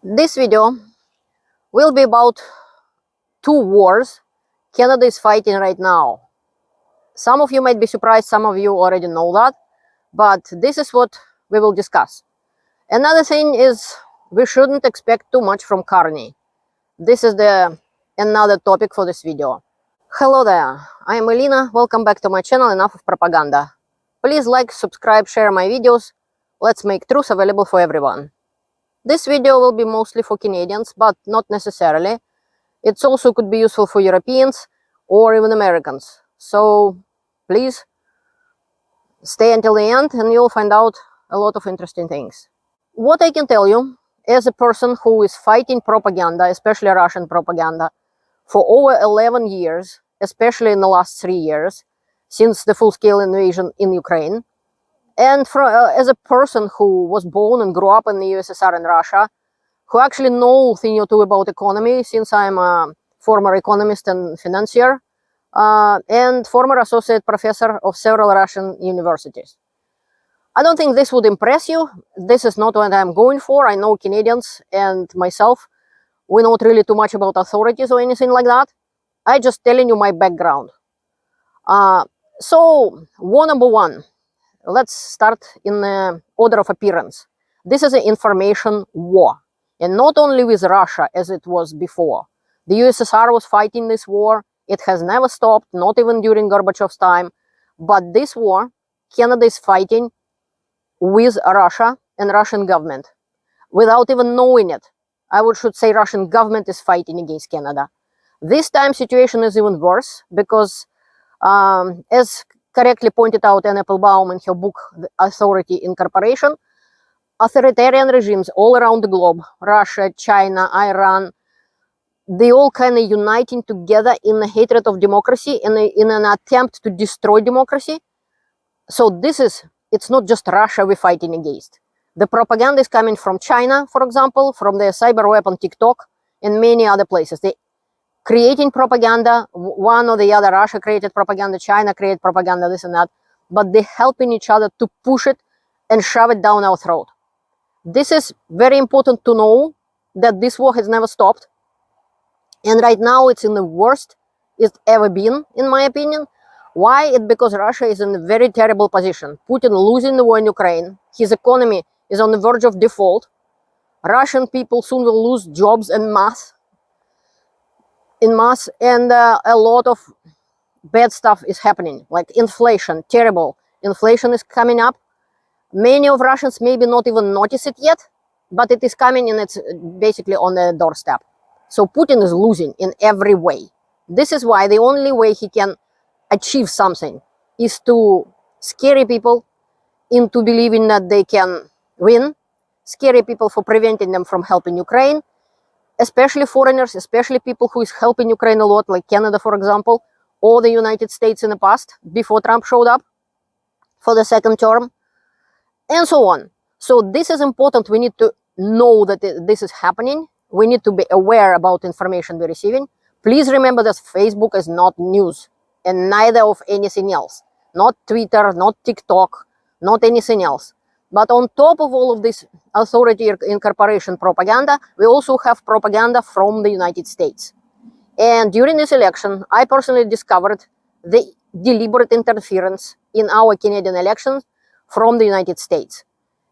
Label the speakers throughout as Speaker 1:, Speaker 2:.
Speaker 1: This video will be about two wars Canada is fighting right now. Some of you might be surprised, some of you already know that, but this is what we will discuss. Another thing is we shouldn't expect too much from Carney. This is another topic for this video. Hello there, I'm Elena. Welcome back to my channel Enough of Propaganda. Please like, subscribe, share my videos. Let's make truth available for everyone. This video will be mostly for Canadians, but not necessarily. It also could be useful for Europeans or even Americans. So please stay until the end and you'll find out a lot of interesting things. What I can tell you, as a person who is fighting propaganda, especially Russian propaganda, for over 11 years, especially in the last 3 years, since the full-scale invasion in Ukraine, and as a person who was born and grew up in the U.S.A. and Russia, who actually know a thing or two about economy, since I'm a former economist and financier, and former associate professor of several Russian universities. I don't think this would impress you. This is not what I'm going for. I know Canadians and myself, we're not really too much about authorities or anything like that. I'm just telling you my background. So, war number one. Let's start in the order of appearance. This is an information war. And not only with Russia as it was before. The USSR was fighting this war. It has never stopped, not even during Gorbachev's time. But this war, Canada is fighting with Russia and Russian government. Without even knowing it, I should say Russian government is fighting against Canada. This time situation is even worse because, as correctly pointed out Anne Applebaum in her book, The Authority Incorporation, authoritarian regimes all around the globe, Russia, China, Iran, they all kind of uniting together in the hatred of democracy and in an attempt to destroy democracy. So it's not just Russia we're fighting against. The propaganda is coming from China, for example, from the cyber weapon TikTok, and many other places. They creating propaganda, one or the other. Russia created propaganda, China created propaganda, this and that, but they're helping each other to push it and shove it down our throat. This is very important to know, that this war has never stopped. And right now it's in the worst it's ever been, in my opinion. Why? It's because Russia is in a very terrible position. Putin losing the war in Ukraine. His economy is on the verge of default. Russian people soon will lose jobs en masse. And a lot of bad stuff is happening, like inflation, terrible. Inflation is coming up. Many of Russians maybe not even notice it yet, but it is coming and it's basically on the doorstep. So Putin is losing in every way. This is why the only way he can achieve something is to scare people into believing that they can win, scare people for preventing them from helping Ukraine, especially foreigners, especially people who is helping Ukraine a lot, like Canada, for example, or the United States in the past, before Trump showed up for the second term, and so on. So this is important. We need to know that this is happening. We need to be aware about information we're receiving. Please remember that Facebook is not news, and neither of anything else. Not Twitter, not TikTok, not anything else. But on top of all of this authority incorporation propaganda, we also have propaganda from the United States. And during this election, I personally discovered the deliberate interference in our Canadian elections from the United States.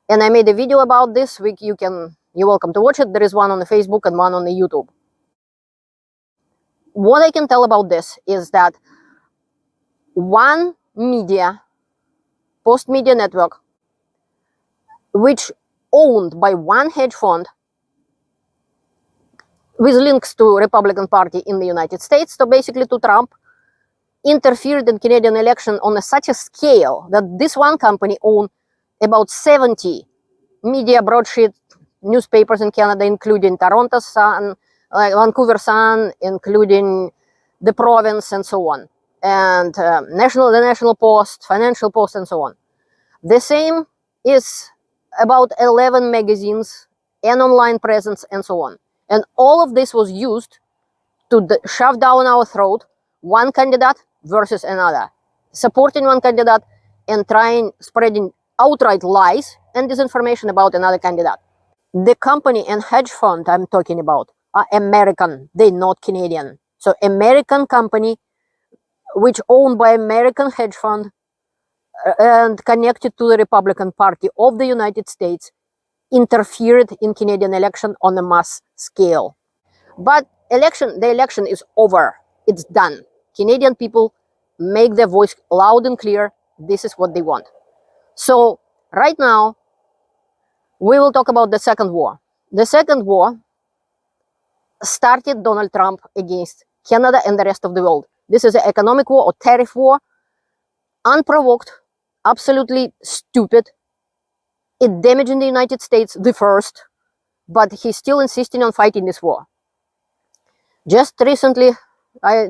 Speaker 1: And I made a video about this. You're welcome to watch it. There is one on the Facebook and one on the YouTube. What I can tell about this is that one media, post-media network, which owned by one hedge fund with links to Republican Party in the United States, so basically to Trump, interfered in Canadian election on such a scale that this one company owned about 70 media broadsheet newspapers in Canada, including Toronto Sun, Vancouver Sun, including The Province, and so on, and the National Post, Financial Post, and so on. The same is about 11 magazines, and online presence, and so on. And all of this was used to shove down our throat one candidate versus another, supporting one candidate and spreading outright lies and disinformation about another candidate. The company and hedge fund I'm talking about are American, they're not Canadian. So American company, which owned by American hedge fund and connected to the Republican Party of the United States, interfered in Canadian election on a mass scale. But the election is over. It's done. Canadian people make their voice loud and clear. This is what they want. So right now, we will talk about the second war. The second war started Donald Trump against Canada and the rest of the world. This is an economic war or tariff war, unprovoked, absolutely stupid. It damaged the United States the first, but he's still insisting on fighting this war. Just recently,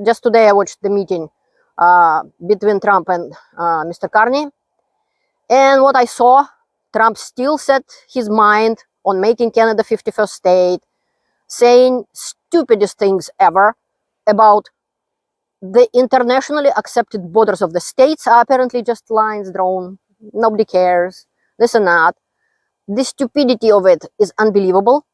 Speaker 1: just today, I watched the meeting between Trump and Mr. Carney, and what I saw, Trump still set his mind on making Canada 51st state, saying stupidest things ever about the internationally accepted borders of the states are apparently just lines drawn. Nobody cares. This and that. The stupidity of it is unbelievable.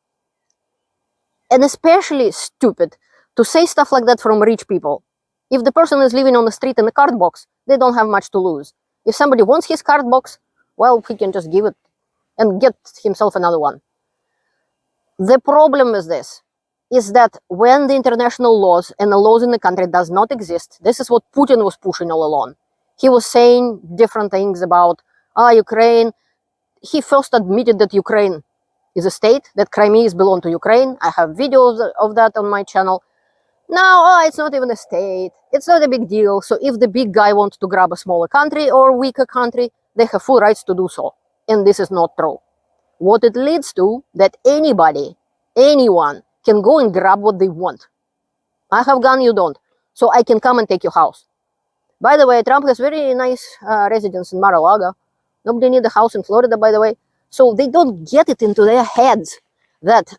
Speaker 1: And especially stupid to say stuff like that from rich people. If the person is living on the street in a card box, they don't have much to lose. If somebody wants his card box, well, he can just give it and get himself another one. The problem is this, is that when the international laws and the laws in the country does not exist, this is what Putin was pushing all along. He was saying different things about Ukraine. He first admitted that Ukraine is a state, that Crimea belongs to Ukraine. I have videos of that on my channel. Now, it's not even a state. It's not a big deal. So if the big guy wants to grab a smaller country or weaker country, they have full rights to do so. And this is not true. What it leads to, that anybody, anyone, can go and grab what they want. I have gun, you don't. So I can come and take your house. By the way, Trump has very nice residence in Mar-a-Lago. Nobody needs a house in Florida, by the way. So they don't get it into their heads that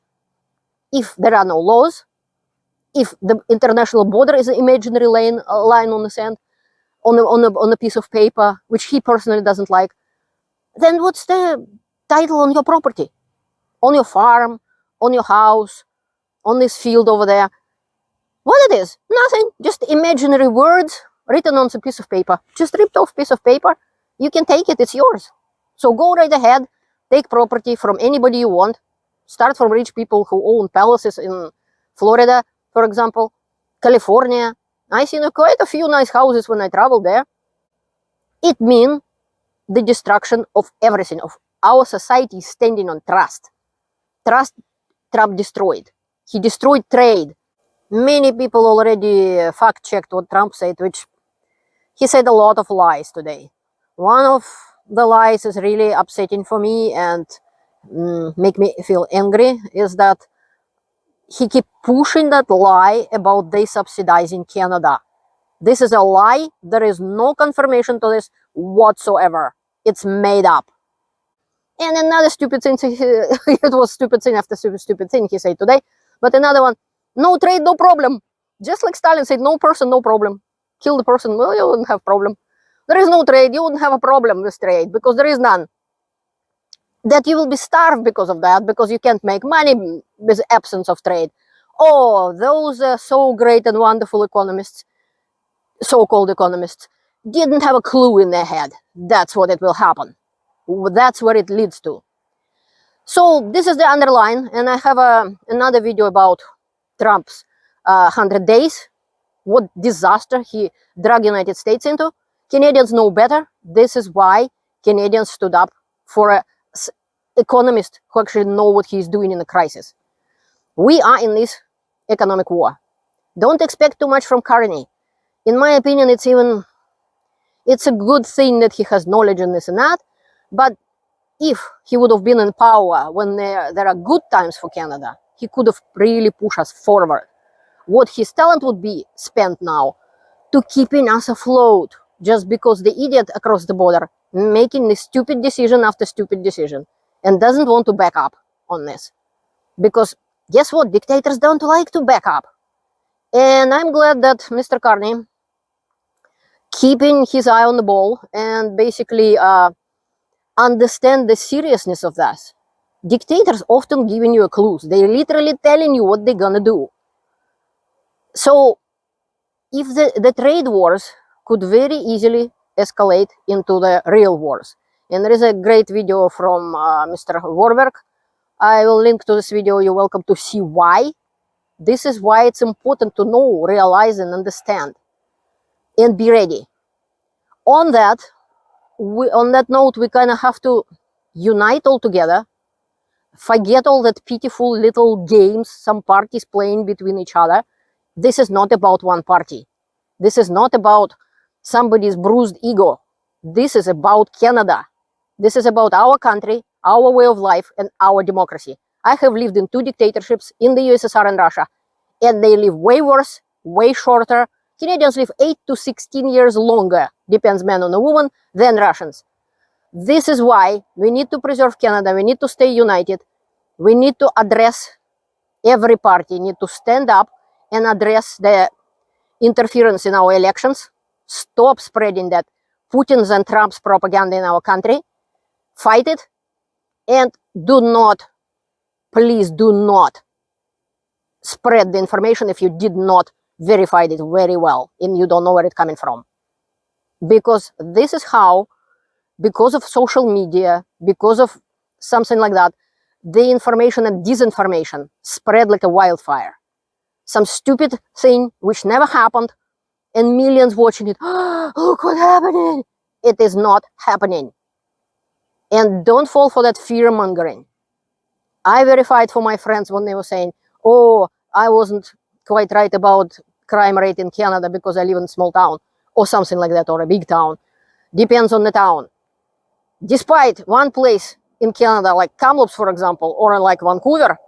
Speaker 1: if there are no laws, if the international border is an imaginary line on the sand, on a piece of paper, which he personally doesn't like, then what's the title on your property? On your farm, on your house, on this field over there? What it is? Nothing. Just imaginary words written on some piece of paper. Just ripped off piece of paper. You can take it. It's yours. So go right ahead. Take property from anybody you want. Start from rich people who own palaces in Florida, for example, California. I seen quite a few nice houses when I traveled there. It means the destruction of everything, of our society standing on trust. Trust Trump destroyed. He destroyed trade. Many people already fact-checked what Trump said, which he said a lot of lies today. One of the lies is really upsetting for me and make me feel angry, is that he keep pushing that lie about they subsidizing Canada. This is a lie. There is no confirmation to this whatsoever. It's made up. And another stupid thing, it was stupid thing after stupid thing he said today, but another one, no trade, no problem. Just like Stalin said, no person, no problem. Kill the person, well, you wouldn't have problem. There is no trade, you wouldn't have a problem with trade, because there is none. That you will be starved because of that, because you can't make money with absence of trade. Oh, those so great and wonderful economists, so-called economists, didn't have a clue in their head. That's what it will happen. That's where it leads to. So this is the underline, and I have another video about Trump's 100 days, what disaster he dragged the United States into. Canadians know better. This is why Canadians stood up for an economist who actually know what he's doing in the crisis. We are in this economic war. Don't expect too much from Carney. In my opinion, it's a good thing that he has knowledge in this and that, but if he would have been in power when there are good times for Canada, he could have really pushed us forward. What his talent would be spent now to keeping us afloat, just because the idiot across the border making this stupid decision after stupid decision and doesn't want to back up on this. Because guess what? Dictators don't like to back up. And I'm glad that Mr. Carney keeping his eye on the ball and basically understand the seriousness of this. Dictators often giving you a clues. They're literally telling you what they're gonna do. So if the trade wars could very easily escalate into the real wars. And there is a great video from Mr. Warburg. I will link to this video. You're welcome to see why. This is why it's important to know, realize, and understand, and be ready. On that note, we kind of have to unite all together, forget all that pitiful little games some parties playing between each other. This is not about one party. This is not about somebody's bruised ego. This is about Canada. This is about our country, our way of life, and our democracy. I have lived in 2 dictatorships in the USSR and Russia, and they live way worse, way shorter. Canadians live 8 to 16 years longer, depends man on a woman, than Russians. This is why we need to preserve Canada. We need to stay united. We need to address, every party need to stand up and address the interference in our elections. Stop spreading that Putin's and Trump's propaganda in our country. Fight it. And do not, please do not spread the information if you did not verify it very well and you don't know where it's coming from. Because this is how, because of social media, because of something like that, the information and disinformation spread like a wildfire. Some stupid thing which never happened and millions watching it. Oh, look what happening. It is not happening. And don't fall for that fear mongering. I verified for my friends when they were saying, oh, I wasn't quite right about crime rate in Canada because I live in a small town or something like that, or a big town. Depends on the town. Despite one place in Canada, like Kamloops, for example, or like Vancouver,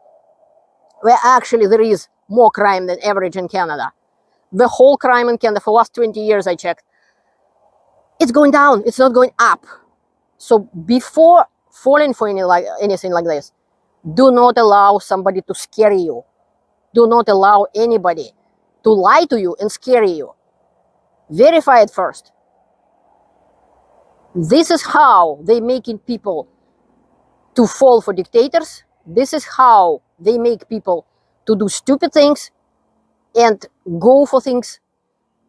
Speaker 1: where actually there is more crime than average in Canada. The whole crime in Canada for the last 20 years, I checked, it's going down. It's not going up. So before falling for anything like this, do not allow somebody to scare you. Do not allow anybody to lie to you and scare you. Verify it first. This is how they making people to fall for dictators. This is how they make people to do stupid things and go for things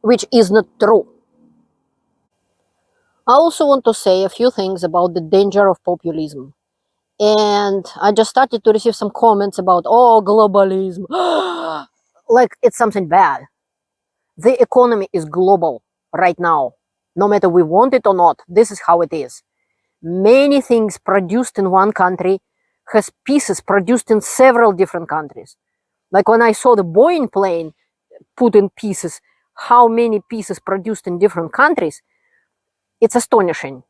Speaker 1: which is not true. I also want to say a few things about the danger of populism. And I just started to receive some comments about, oh, globalism. Like it's something bad. The economy is global right now. No matter we want it or not, this is how it is. Many things produced in one country has pieces produced in several different countries. Like when I saw the Boeing plane put in pieces, how many pieces produced in different countries, it's astonishing.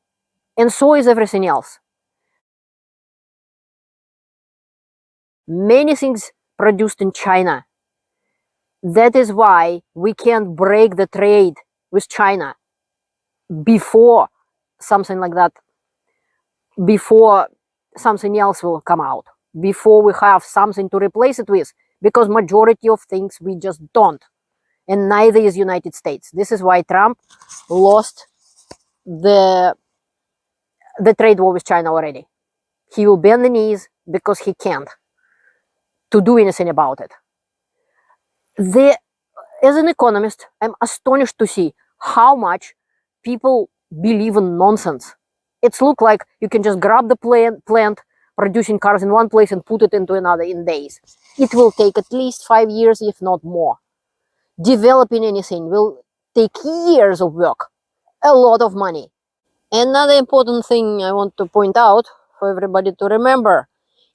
Speaker 1: And so is everything else. Many things produced in China. That is why we can't break the trade with China before something like that, before something else will come out, before we have something to replace it with, because majority of things we just don't. And neither is United States. This is why Trump lost the trade war with China already. He will bend the knees because he can't to do anything about it. As an economist, I'm astonished to see how much people believe in nonsense. It's look like you can just grab the plant producing cars in one place and put it into another in days. It will take at least 5 years, if not more. Developing anything will take years of work, a lot of money. Another important thing I want to point out for everybody to remember,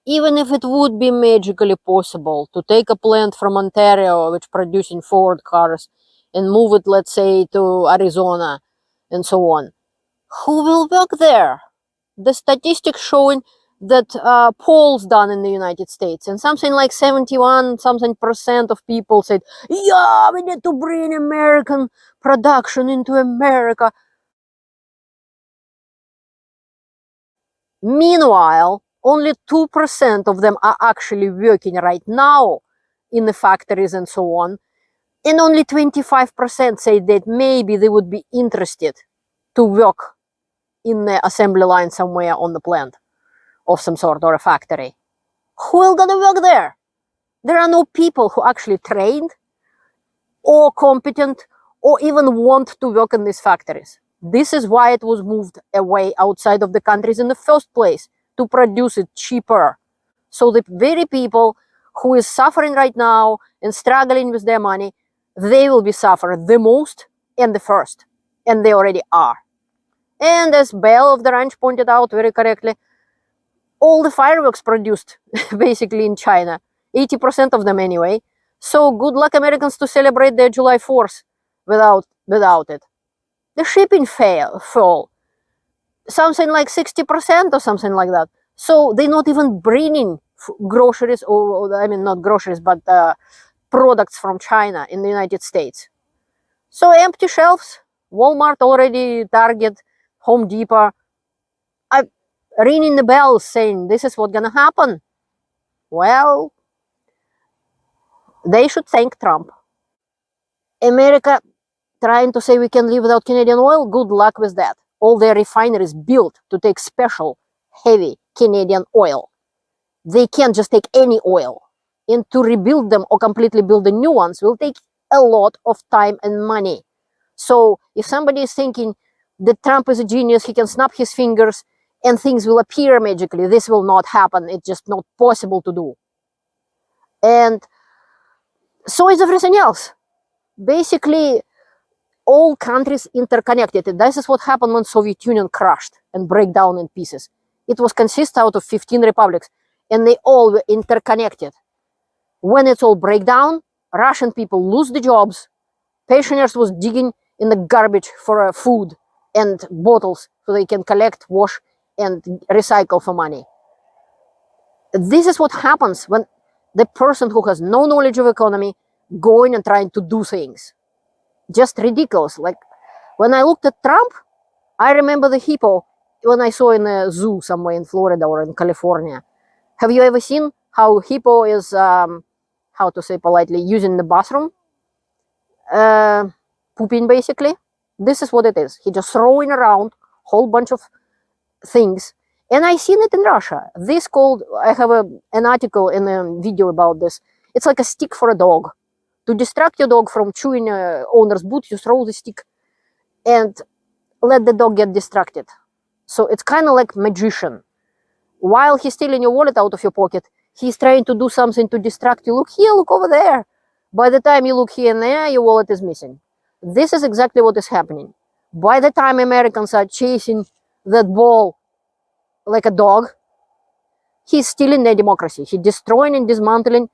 Speaker 1: even if it would be magically possible to take a plant from Ontario, which producing Ford cars, and move it, let's say, to Arizona and so on, who will work there? The statistics showing that polls done in the United States, and something like 71% of people said, yeah, we need to bring American production into America. Meanwhile, only 2% of them are actually working right now in the factories and so on. And only 25% say that maybe they would be interested to work in the assembly line somewhere on the plant. of some sort or a factory. Who will gonna work there? There are no people who actually trained or competent or even want to work in these factories. This is why it was moved away outside of the countries in the first place, to produce it cheaper. So the very people who is suffering right now and struggling with their money, they will be suffering the most and the first. And they already are. And as Bell of the Ranch pointed out very correctly, all the fireworks produced basically in China, 80% of them anyway. So good luck Americans to celebrate their July 4th without it. The shipping fall, something like 60% or something like that. So they're not even bringing groceries, or I mean not groceries, but products from China in the United States. So empty shelves, Walmart already, Target, Home Depot, ringing the bells saying this is what's gonna happen. Well, they should thank Trump. America trying to say we can live without Canadian oil, good luck with that. All their refineries built to take special, heavy Canadian oil. They can't just take any oil. And to rebuild them or completely build the new ones will take a lot of time and money. So if somebody is thinking that Trump is a genius, he can snap his fingers and things will appear magically, this will not happen. It's just not possible to do. And so is everything else. Basically, all countries interconnected. This is what happened when Soviet Union crashed and break down in pieces. It was consist out of 15 republics, and they all were interconnected. When it's all break down, Russian people lose the jobs. Pensioners was digging in the garbage for food and bottles so they can collect, wash, and recycle for money. This is what happens when the person who has no knowledge of economy going and trying to do things. Just ridiculous. Like when I looked at Trump, I remember the hippo when I saw in a zoo somewhere in Florida or in California. Have you ever seen how hippo is, how to say politely, using the bathroom? Pooping basically. This is what it is. He just throwing around a whole bunch of things. And I seen it in Russia. This called, I have an article and a video about this. It's like a stick for a dog. To distract your dog from chewing owner's boot, you throw the stick and let the dog get distracted. So it's kind of like magician. While he's stealing your wallet out of your pocket, he's trying to do something to distract you. Look here, look over there. By the time you look here and there, your wallet is missing. This is exactly what is happening. By the time Americans are chasing that ball like a dog, he's stealing their democracy. He's destroying and dismantling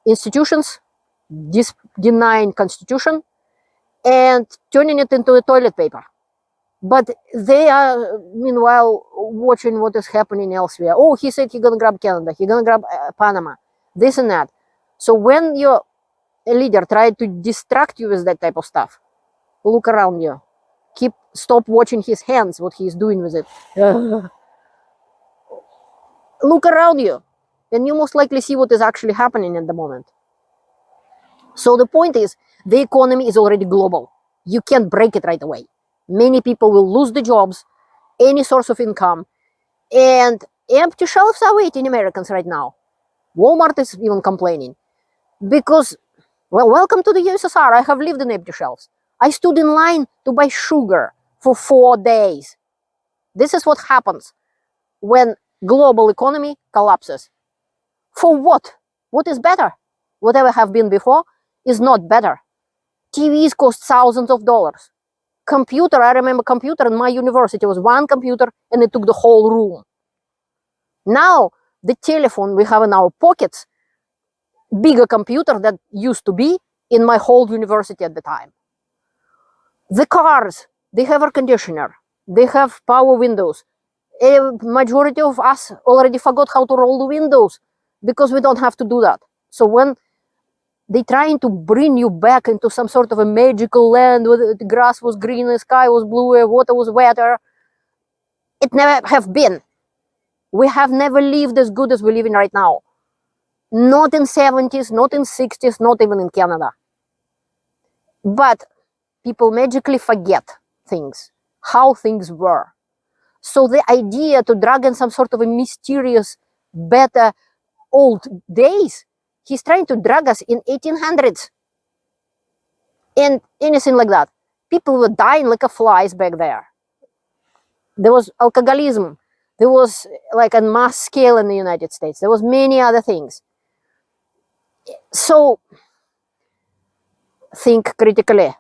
Speaker 1: institutions, denying constitution, and turning it into a toilet paper. But they are, meanwhile, watching what is happening elsewhere. Oh, he said he's going to grab Canada. He's going to grab Panama. This and that. So when your leader tried to distract you with that type of stuff, look around you. Stop watching his hands, what he's doing with it. Look around you. And you most likely see what is actually happening at the moment. So the point is, the economy is already global. You can't break it right away. Many people will lose the jobs, any source of income, and empty shelves are waiting Americans right now. Walmart is even complaining because, well, welcome to the U.S.A. I have lived in empty shelves. I stood in line to buy sugar for 4 days. This is what happens when global economy collapses. For what? What is better? Whatever have been before is not better. TVs cost thousands of dollars. Computer, I remember computer in my university was one computer and it took the whole room. Now, the telephone we have in our pockets, bigger computer that used to be in my whole university at the time. The cars, they have air conditioner, they have power windows. A majority of us already forgot how to roll the windows because we don't have to do that. So when they're trying to bring you back into some sort of a magical land where the grass was green, the sky was bluer, water was wetter. It never have been. We have never lived as good as we're living right now. Not in 70s, not in 60s, not even in Canada. But people magically forget things, how things were. So the idea to drag in some sort of a mysterious, better old days, he's trying to drag us in 1800s and anything like that. People were dying like a flies back there. There was alcoholism. There was like a mass scale in the United States. There was many other things. So think critically.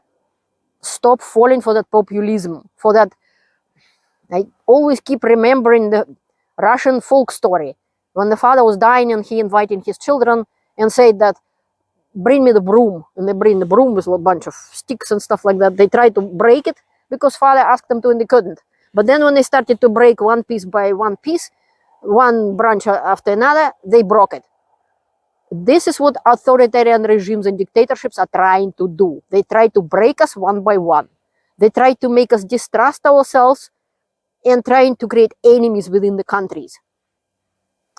Speaker 1: Stop falling for that populism, for that. I always keep remembering the Russian folk story when the father was dying and he invited his children and said that, bring me the broom. And they bring the broom with a bunch of sticks and stuff like that. They tried to break it because father asked them to and they couldn't. But then when they started to break one piece by one piece, one branch after another, they broke it. This is what authoritarian regimes and dictatorships are trying to do. They try to break us one by one. They try to make us distrust ourselves and trying to create enemies within the countries.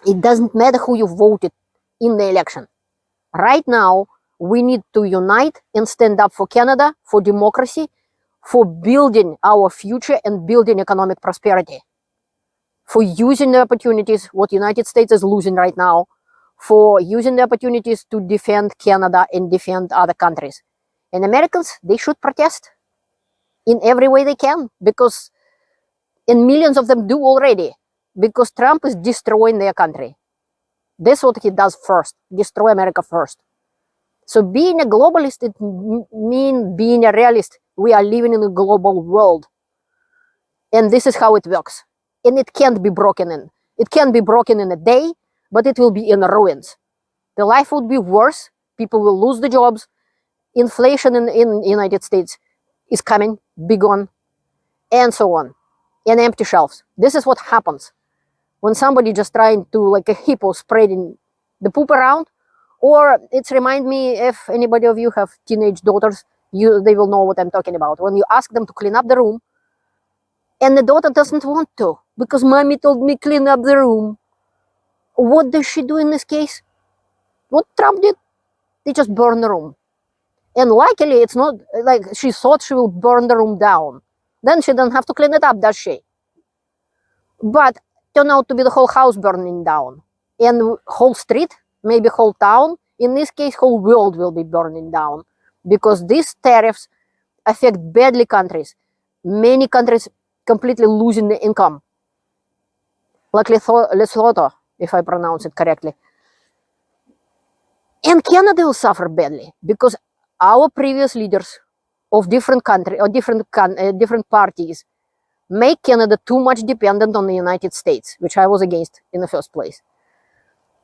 Speaker 1: It doesn't matter who you voted in the election. Right now, we need to unite and stand up for Canada, for democracy, for building our future and building economic prosperity, for using the opportunities what United States is losing right now, for using the opportunities to defend Canada and defend other countries. And Americans, they should protest in every way they can, because, and millions of them do already, because Trump is destroying their country. That's what he does first, destroy America first. So being a globalist, it means being a realist. We are living in a global world. And this is how it works. And it can't be broken in. It can be broken in a day, but it will be in ruins. The life would be worse. People will lose the jobs. Inflation in the United States is coming, big on, and so on. And empty shelves. This is what happens when somebody just trying to, like a hippo, spreading the poop around. Or it's remind me, if anybody of you have teenage daughters, they will know what I'm talking about. When you ask them to clean up the room, and the daughter doesn't want to, because mommy told me clean up the room. What does she do in this case? What Trump did? They just burn the room. And luckily, it's not like she thought she will burn the room down. Then she doesn't have to clean it up, does she? But turned out to be the whole house burning down. And whole street, maybe whole town, in this case, whole world will be burning down. Because these tariffs affect badly countries. Many countries completely losing the income. Like Lesotho, if I pronounce it correctly. And Canada will suffer badly, because our previous leaders of different countries or different parties make Canada too much dependent on the United States, which I was against in the first place.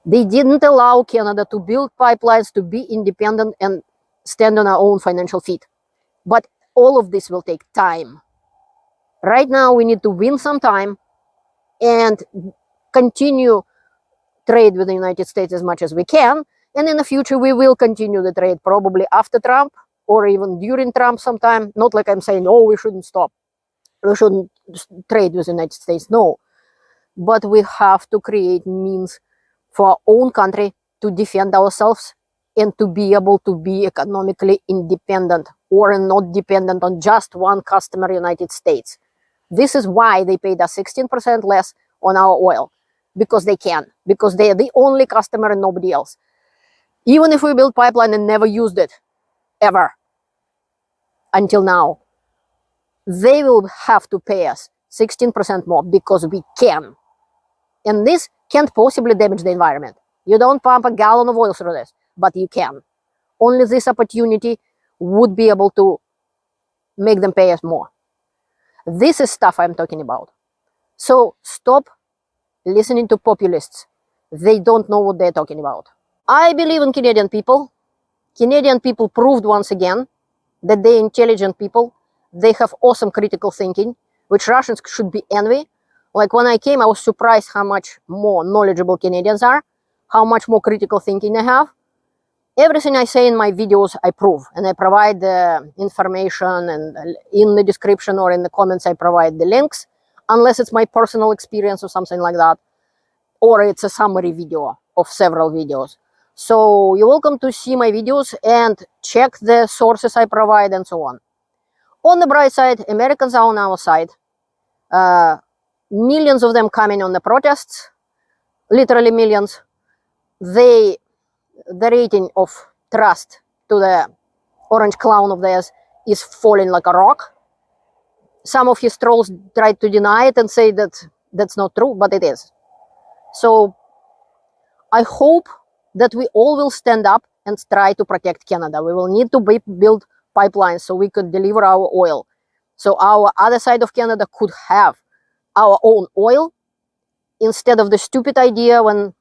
Speaker 1: They didn't allow Canada to build pipelines, to be independent and stand on our own financial feet. But all of this will take time. Right now, we need to win some time and continue trade with the United States as much as we can. And in the future, we will continue the trade, probably after Trump or even during Trump sometime. Not like I'm saying, oh, we shouldn't stop. We shouldn't trade with the United States. No. But we have to create means for our own country to defend ourselves and to be able to be economically independent or not dependent on just one customer, United States. This is why they paid us 16% less on our oil. Because they can. Because they are the only customer and nobody else. Even if we built pipeline and never used it, ever, until now, they will have to pay us 16% more because we can. And this can't possibly damage the environment. You don't pump a gallon of oil through this, but you can. Only this opportunity would be able to make them pay us more. This is stuff I'm talking about. So stop listening to populists. They don't know what they're talking about. I believe in Canadian people. Canadian people proved once again that they're intelligent people. They have awesome critical thinking, which Russians should be envy. Like when I came, I was surprised how much more knowledgeable Canadians are, how much more critical thinking they have. Everything I say in my videos, I prove, and I provide the information, and in the description or in the comments, I provide the links, unless it's my personal experience or something like that, or it's a summary video of several videos. So you're welcome to see my videos and check the sources I provide and so on. On the bright side, Americans are on our side. millions of them coming on the protests, literally millions. The rating of trust to the orange clown of theirs is falling like a rock. Some of his trolls tried to deny it and say that that's not true, but it is. So I hope that we all will stand up and try to protect Canada. We will need to build pipelines so we could deliver our oil. So our other side of Canada could have our own oil instead of the stupid idea when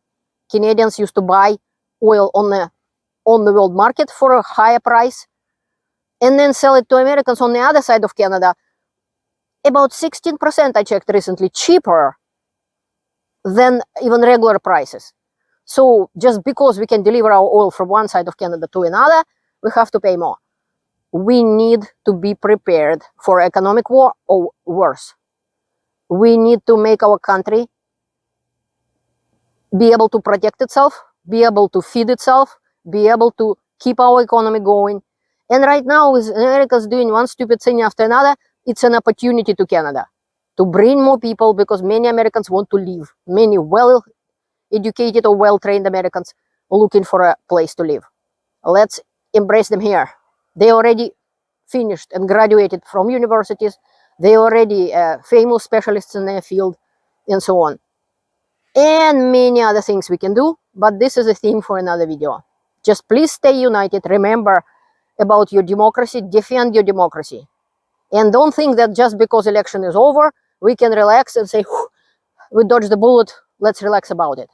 Speaker 1: Canadians used to buy oil on the world market for a higher price and then sell it to Americans on the other side of Canada about 16%, I checked recently, cheaper than even regular prices. So just because we can deliver our oil from one side of Canada to another, we have to pay more. We need to be prepared for economic war or worse. We need to make our country be able to protect itself, be able to feed itself, be able to keep our economy going. And right now, with Americans doing one stupid thing after another, it's an opportunity to Canada to bring more people because many Americans want to live. Many well-educated or well-trained Americans looking for a place to live. Let's embrace them here. They already finished and graduated from universities. They already famous specialists in their field and so on. And many other things we can do, but this is a theme for another video. Just please stay united. Remember about your democracy, defend your democracy. And don't think that just because election is over, we can relax and say, we dodged the bullet, let's relax about it.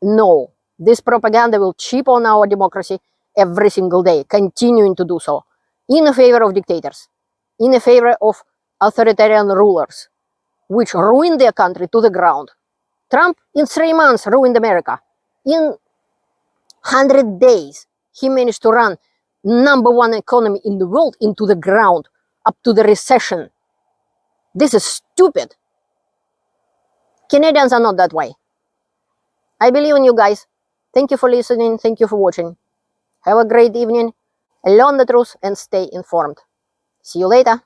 Speaker 1: No, this propaganda will chip on our democracy every single day, continuing to do so, in favor of dictators, in favor of authoritarian rulers, which ruin their country to the ground. Trump, in 3 months, ruined America. In 100 days, he managed to run #1 economy in the world into the ground, up to the recession. This is stupid. Canadians are not that way. I believe in you guys. Thank you for listening. Thank you for watching. Have a great evening. Learn the truth and stay informed. See you later.